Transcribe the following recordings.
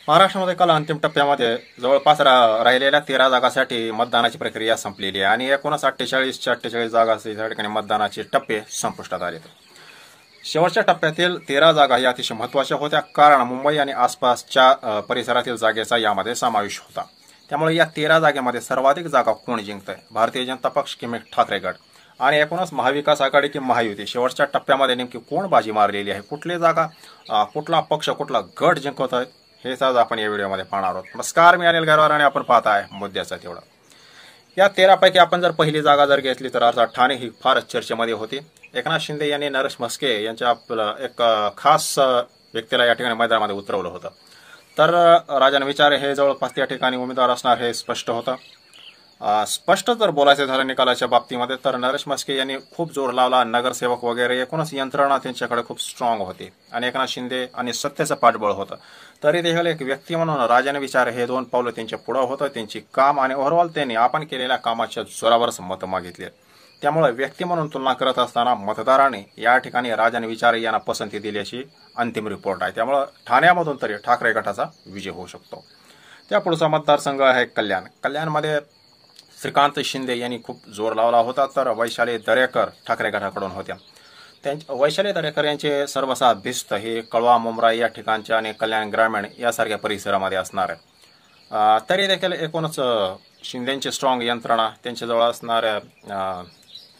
महाराष्ट्रामध्ये काल अंतिम टप्प्यामध्ये जवळपास राहिलेल्या 13 जागांसाठी मतदानाची प्रक्रिया संपलेली आहे आणि एकूणच 48 जागा या ठिकाणी मतदानाचे टप्पे संपुष्टात आले. शेवटच्या टप्प्यातील 13 जागा या अतिशय महत्त्वाच्या होत्या, कारण मुंबई आणि आसपासच्या परिसरातील जागेचा यामध्ये समावेश होता. त्यामुळे या 13 जागेमध्ये सर्वाधिक जागा कोण जिंकतंय? भारतीय जनता पक्ष की ठाकरे गट आणि एकूणच महाविकास आघाडी की महायुती? शेवटच्या टप्प्यामध्ये नेमकी कोण बाजी मारलेली आहे? कुठली जागा, कुठला पक्ष, कुठला गट जिंकत आहे, हेच आज आपण या व्हिडिओमध्ये पाहणार आहोत. नमस्कार, मी अनिल गारवार आणि आपण पाहताय मुद्द्याचा तेवढा. या 13 पैकी आपण जर पहिली जागा जर घेतली तर अर्थात ठाणे ही फारच चर्चेमध्ये होती. एकनाथ शिंदे यांनी नरेश म्हस्के यांच्या एक खास व्यक्तीला या ठिकाणी मैदानामध्ये उतरवलं होतं. तर राजन विचारे हे जवळपास त्या ठिकाणी उमेदवार असणार हे स्पष्ट होतं. स्पष्ट जर बोलायचं झालं निकालाच्या बाबतीमध्ये तर नरेश म्हस्के यांनी खूप जोर लावला. नगरसेवक वगैरे एकूणच यंत्रणा त्यांच्याकडे खूप स्ट्रॉंग होती आणि एकनाथ शिंदे आणि सत्तेचं पाठबळ होतं. तरी देखील एक व्यक्ती म्हणून राजन विचारे हे 2 पावलं त्यांच्या पुढं होतं. त्यांची काम आणि ओव्हरऑल त्यांनी आपण केलेल्या कामाच्या जोरावरच मतं मागितली. त्यामुळे व्यक्ती म्हणून तुलना करत असताना मतदारांनी या ठिकाणी राजन विचारे यांना पसंती दिली अशी अंतिम रिपोर्ट आहे. त्यामुळे ठाण्यामधून तरी ठाकरे गटाचा विजय होऊ शकतो. त्या पुढचा मतदारसंघ आहे कल्याण. कल्याणमध्ये श्रीकांत शिंदे यांनी खूप जोर लावला होता, तर वैशाली दरेकर ठाकरे गटाकडून होत्या. वैशाली दरेकर यांचे सर्वसा भिस्त हे कळवा, मुंब्रा या ठिकाणच्या आणि कल्याण ग्रामीण यासारख्या परिसरामध्ये असणार आहे. तरी देखील एकूणच शिंदेची स्ट्रॉंग यंत्रणा, त्यांच्याजवळ असणाऱ्या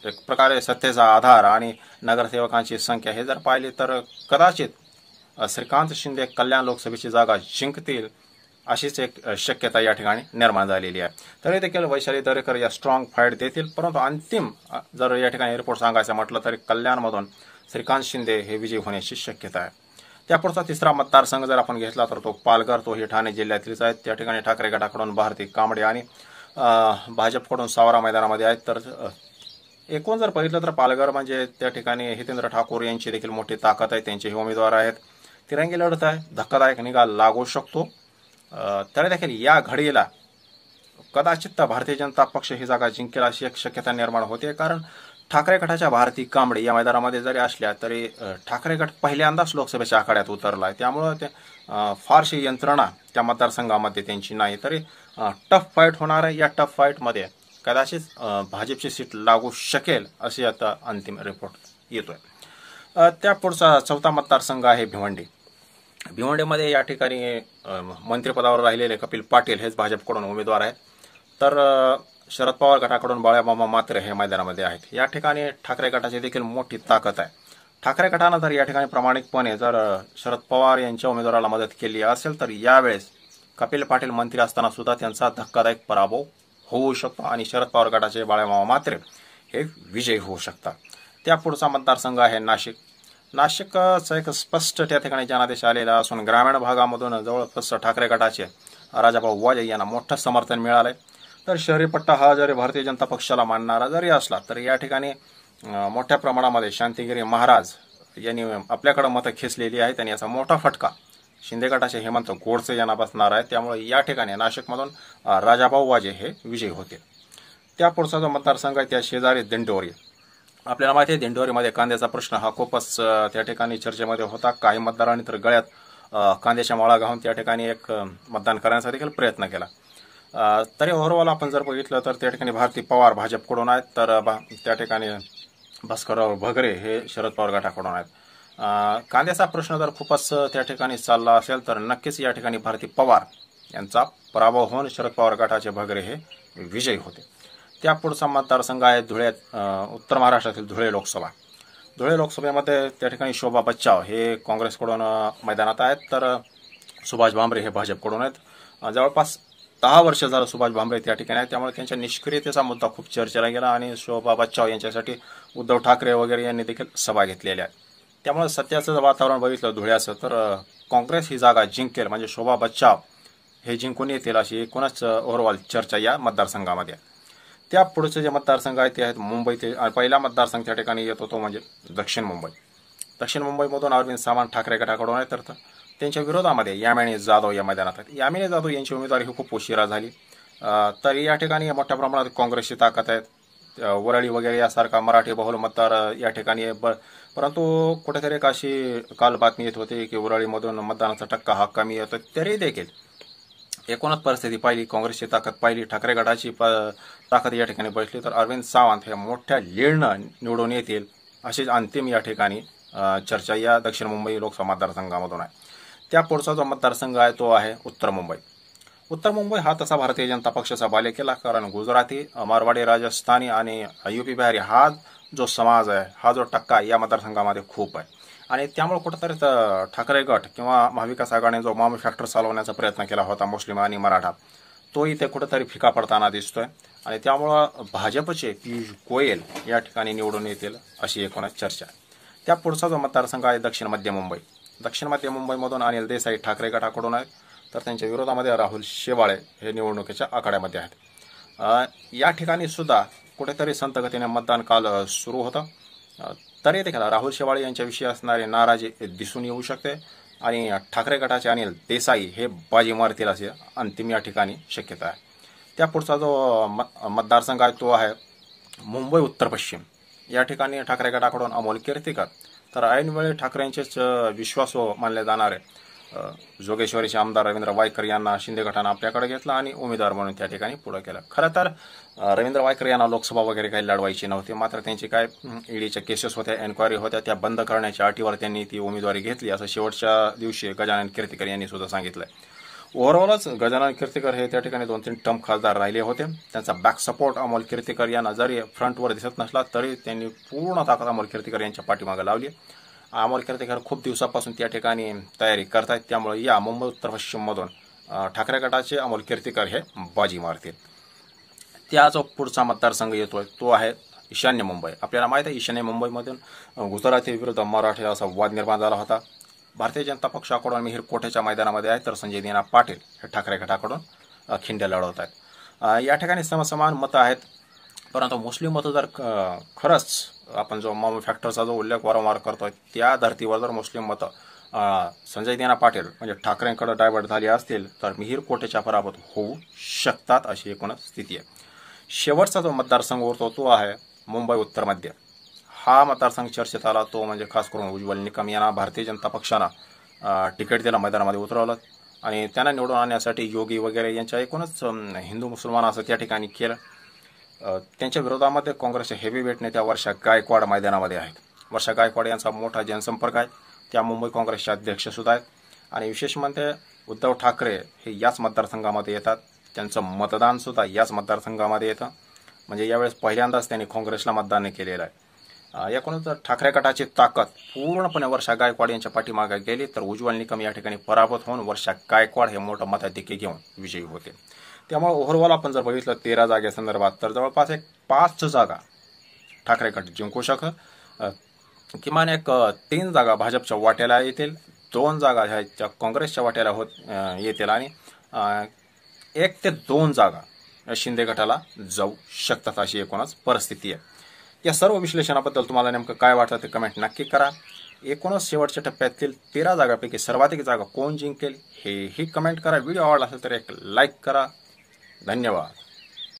एक प्रकारे सत्तेचा आधार आणि नगरसेवकांची संख्या हे जर पाहिली तर कदाचित श्रीकांत शिंदे कल्याण लोकसभेची जागा जिंकतील अशीच एक शक्यता या ठिकाणी निर्माण झालेली आहे. तरी देखील वैशाली दरेकर या स्ट्रॉंग फाईट देतील, परंतु अंतिम जर या ठिकाणी रिपोर्ट सांगायचं म्हटलं तरी कल्याणमधून श्रीकांत शिंदे हे विजयी होण्याची शक्यता आहे. त्यापुढचा तिसरा मतदारसंघ जर आपण घेतला तर तो पालघर, तो ही ठाणे जिल्ह्यातीलच आहे. त्या ठिकाणी ठाकरे गटाकडून भारती कांबळे आणि भाजपकडून सावरा मैदानामध्ये आहेत. तर एकूण जर बघितलं तर पालघर म्हणजे त्या ठिकाणी हितेंद्र ठाकूर यांची देखील मोठी ताकद आहे. त्यांचे हे उमेदवार आहेत. तिरंगी लढत आहे, धक्कादायक निकाल लागू शकतो. तरी देखील या घडीला कदाचित भारतीय जनता पक्ष ही जागा जिंकेल अशी एक शक्यता निर्माण होते, कारण ठाकरे गटाच्या भारती कांबळे या मैदानामध्ये जरी असल्या तरी ठाकरे गट पहिल्यांदाच लोकसभेच्या आखाड्यात उतरला आहे. त्यामुळं ते फारशी यंत्रणा त्या मतदारसंघामध्ये त्यांची नाही. तरी टफ फाईट होणार आहे. या टफ फाईटमध्ये कदाचित भाजपची सीट लागू शकेल अशी आता अंतिम रिपोर्ट येतोय. त्या पुढचा चौथा मतदारसंघ आहे भिवंडी. भिवंडीमध्ये या ठिकाणी मंत्रिपदावर राहिलेले कपिल पाटील हेच भाजपकडून उमेदवार आहेत. तर शरद पवार गटाकडून बाळामामा मात्रे हे मैदानामध्ये आहेत. या ठिकाणी ठाकरे गटाची देखील मोठी ताकद आहे. ठाकरे गटानं जर या ठिकाणी प्रामाणिकपणे जर शरद पवार यांच्या उमेदवाराला मदत केली असेल तर यावेळेस कपिल पाटील मंत्री असताना सुद्धा त्यांचा धक्कादायक पराभव होऊ शकतो आणि शरद पवार गटाचे बाळामामा मात्रे हे विजयी होऊ शकतात. त्या पुढचा मतदारसंघ आहे नाशिक. नाशिकचा एक स्पष्ट त्या ठिकाणी जनादेश आलेला असून ग्रामीण भागामधून जवळपास ठाकरे गटाचे राजाभाऊ वाजे यांना मोठं समर्थन मिळालंय. तर शहरी पट्टा हा जरी भारतीय जनता पक्षाला मानणारा जरी असला तरी या ठिकाणी मोठ्या प्रमाणामध्ये शांतिगिरी महाराज यांनी आपल्याकडे मतं खेचलेली आहेत आणि याचा मोठा फटका शिंदे गटाचे हेमंत गोडसे यांना बसणार आहे. त्यामुळे या ठिकाणी नाशिकमधून राजाभाऊ वाजे हे विजयी होतील. त्या पुढचा जो मतदारसंघ आहे त्या शेजारी दिंडोरी. आपल्याला माहिती आहे दिंडोरीमध्ये कांद्याचा प्रश्न हा खूपच त्या ठिकाणी चर्चेमध्ये होता. काही मतदारांनी तर गळ्यात कांद्याच्या माळा घालून त्या ठिकाणी एक मतदान करण्याचा देखील प्रयत्न केला. तरी ओव्हरऑल आपण जर बघितलं तर त्या ठिकाणी भारती पवार भाजपकडून आहेत, तर त्या ठिकाणी भास्करराव भगरे हे शरद पवार गटाकडून आहेत. कांद्याचा प्रश्न जर खूपच त्या ठिकाणी चालला असेल तर नक्कीच या ठिकाणी भारती पवार यांचा पराभव होऊन शरद पवार गटाचे भगरे हे विजयी होते. त्या पुढचा मतदारसंघ आहे धुळे. उत्तर महाराष्ट्रातील धुळे लोकसभा. धुळे लोकसभेमध्ये त्या ठिकाणी शोभा बच्चाव हे काँग्रेसकडून मैदानात आहेत, तर सुभाष भामरे हे भाजपकडून आहेत. जवळपास 10 वर्ष झालं सुभाष भामरे त्या ठिकाणी आहेत. त्यामुळे त्यांच्या निष्क्रियतेचा मुद्दा खूप चर्चेला गेला आणि शोभा बच्चाव यांच्यासाठी उद्धव ठाकरे वगैरे यांनी देखील सभा घेतलेल्या आहेत. त्यामुळे सध्याचं वातावरण बघितलं धुळ्याचं तर काँग्रेस ही जागा जिंकेल, म्हणजे शोभा बच्चाव हे जिंकून येतील अशी एकूणच ओव्हरऑल चर्चा या मतदारसंघामध्ये. त्या पुढचे जे मतदारसंघ आहेत ते आहेत मुंबई. ते पहिला मतदारसंघ त्या ठिकाणी येतो तो म्हणजे दक्षिण मुंबई. दक्षिण मुंबईमधून अरविंद सावंत ठाकरे गटाकडून आहे, तर त्यांच्या विरोधामध्ये यामिनी जाधव या मैदानात आहेत. यामिनी जाधव यांची उमेदवारी ही खूप उशिरा झाली. तर या ठिकाणी मोठ्या प्रमाणात काँग्रेसची ताकद आहे. वरळी वगैरे यासारखा मराठी बहुल मतदार या ठिकाणी परंतु कुठेतरी एक अशी काल बातमी येत होती की उराळीमधून मतदानाचा टक्का हा कमी येतो, तरी देखील एकूणच परिस्थिती पाहिली, काँग्रेसची ताकद पाहिली, ठाकरे गटाची ताकद या ठिकाणी बसली तर अरविंद सावंत हे मोठ्या लीडनं निवडून येतील अशीच अंतिम या ठिकाणी चर्चा या दक्षिण मुंबई लोकसभा मतदारसंघामधून आहे. त्या पुढचा जो मतदारसंघ आहे तो आहे उत्तर मुंबई. उत्तर मुंबई हा तसा भारतीय जनता पक्षाचा बालेकिल्ला, कारण गुजराती, मारवाडी, राजस्थानी आणि यूपी बिहारी हा जो समाज आहे, हा जो टक्का या मतदारसंघामध्ये खूप आहे. आणि त्यामुळे कुठंतरी ठाकरे गट किंवा महाविकास आघाडीने जो मॉम फॅक्टर चालवण्याचा प्रयत्न केला होता मुस्लिम आणि मराठा, तो इथे कुठंतरी फिका पडताना दिसतोय. आणि त्यामुळं भाजपचे पियुष गोयल या ठिकाणी निवडून येतील अशी एकूणच चर्चा आहे. त्या पुढचा जो मतदारसंघ आहे दक्षिण मध्य मुंबई. दक्षिण मध्य मुंबईमधून अनिल देसाई ठाकरे गटाकडून आहेत, तर त्यांच्या विरोधामध्ये राहुल शेवाळे हे निवडणुकीच्या आखाड्यामध्ये आहेत. या ठिकाणी सुद्धा कुठेतरी संत गतीने मतदान काल सुरू होतं, तरी देखील राहुल शेवाळे यांच्याविषयी असणारी नाराजी दिसून येऊ शकते आणि ठाकरे गटाचे अनिल देसाई हे बाजी मारतील असे अंतिम या ठिकाणी शक्यता आहे. त्या पुढचा जो मतदारसंघ आहे तो आहे मुंबई उत्तर पश्चिम. या ठिकाणी ठाकरे गटाकडून अमोल कीर्तीकर, तर ऐनवेळी ठाकरेंचेच विश्वासू मानले जाणारे जोगेश्वरीचे आमदार रवींद्र वायकर यांना शिंदे गटानं आपल्याकडे घेतलं आणि उमेदवार म्हणून त्या ठिकाणी पुढे केलं. खरं तर रवींद्र वायकर यांना लोकसभा वगैरे काही लढवायची नव्हती, मात्र त्यांची काय ईडीच्या केसेस होत्या, एन्क्वायरी होत्या, त्या बंद करण्याच्या अटीवर त्यांनी ती उमेदवारी घेतली असं शेवटच्या दिवशी गजानन कीर्तीकर यांनी सुद्धा सांगितलंय. ओव्हरऑलच गजानन कीर्तीकर हे त्या ठिकाणी 2-3 टर्म खासदार राहिले होते. त्यांचा बॅक सपोर्ट अमोल कीर्तीकर यांना जरी फ्रंटवर दिसत नसला तरी त्यांनी पूर्ण ताकद अमोल कीर्तीकर यांच्या पाठीमागे लावली. अमोल कीर्तीकर खूप दिवसापासून त्या ठिकाणी तयारी करतायत, त्यामुळे या मुंबई उत्तर पश्चिममधून ठाकरे गटाचे अमोल कीर्तीकर हे बाजी मारतील. त्या जो पुढचा मतदारसंघ येतोय तो आहे ईशान्य मुंबई. आपल्याला माहिती आहे ईशान्य मुंबईमधून गुजराती विरुद्ध मराठी असा वाद निर्माण झाला होता. भारतीय जनता पक्षाकडून मिहीर कोठेच्या मैदानामध्ये आहे, तर संजय दीना पाटील हे ठाकरे गटाकडून खिंडे लढवत आहेत. या ठिकाणी समसमान मतं आहेत, परंतु मुस्लिम मतं जर खरंच आपण जो मॉम फॅक्टरचा जो उल्लेख वारंवार करतोय त्या धर्तीवर जर मुस्लिम मतं संजय दीना पाटील म्हणजे ठाकरेंकडे डायव्हर्ट झाली असतील तर मिहीर कोठेच्या पराभूत होऊ शकतात अशी एकूणच स्थिती आहे. शेवटचा जो मतदारसंघ उरतो तो आहे मुंबई उत्तर मध्य. हा मतदारसंघ चर्चेत आला तो म्हणजे खास करून उज्ज्वल निकम यांना भारतीय जनता पक्षानं तिकीट दिलं, मैदानामध्ये उतरवलं आणि त्यांना निवडून आणण्यासाठी योगी वगैरे यांच्या एकूणच हिंदू मुसलमान असं त्या ठिकाणी केलं. त्यांच्या विरोधामध्ये काँग्रेसच्या हेवी वेट नेत्या वर्षा गायकवाड मैदानामध्ये आहेत. वर्षा गायकवाड यांचा मोठा जनसंपर्क आहे, त्या मुंबई काँग्रेसच्या अध्यक्ष सुद्धा आहेत आणि विशेष म्हणजे उद्धव ठाकरे हे याच मतदारसंघामध्ये येतात, त्यांचं मतदान सुद्धा याच मतदारसंघामध्ये येतं. म्हणजे यावेळेस पहिल्यांदाच त्यांनी काँग्रेसला मतदान केलेलं आहे. एकूणच ठाकरे गटाची ताकद पूर्णपणे वर्षा गायकवाड यांच्या पाठीमागे गेली तर उज्ज्वल निकम या ठिकाणी पराभूत होऊन वर्षा गायकवाड हे मोठं मताधिक्य घेऊन विजयी होते. त्यामुळे ओव्हरऑल आपण जर बघितलं 13 जागेसंदर्भात तर जवळपास एक 5 जागा ठाकरे गट जिंकू शकत, किमान एक 3 जागा भाजपच्या वाट्याला येतील, 2 जागा ह्या काँग्रेसच्या वाट्याला येतील आणि 1 ते 2 जागा शिंदे गटाला जाऊ शकतात अशी एकूणच परिस्थिती आहे. या सर्व विश्लेषणाबद्दल तुम्हाला नेमकं काय वाटतं ते कमेंट नक्की करा. एकूणच शेवटच्या टप्प्यातील 13 जागापैकी सर्वाधिक जागा कोण जिंकेल हेही कमेंट करा. व्हिडिओ आवडला असेल तर एक लाईक करा. धन्यवाद.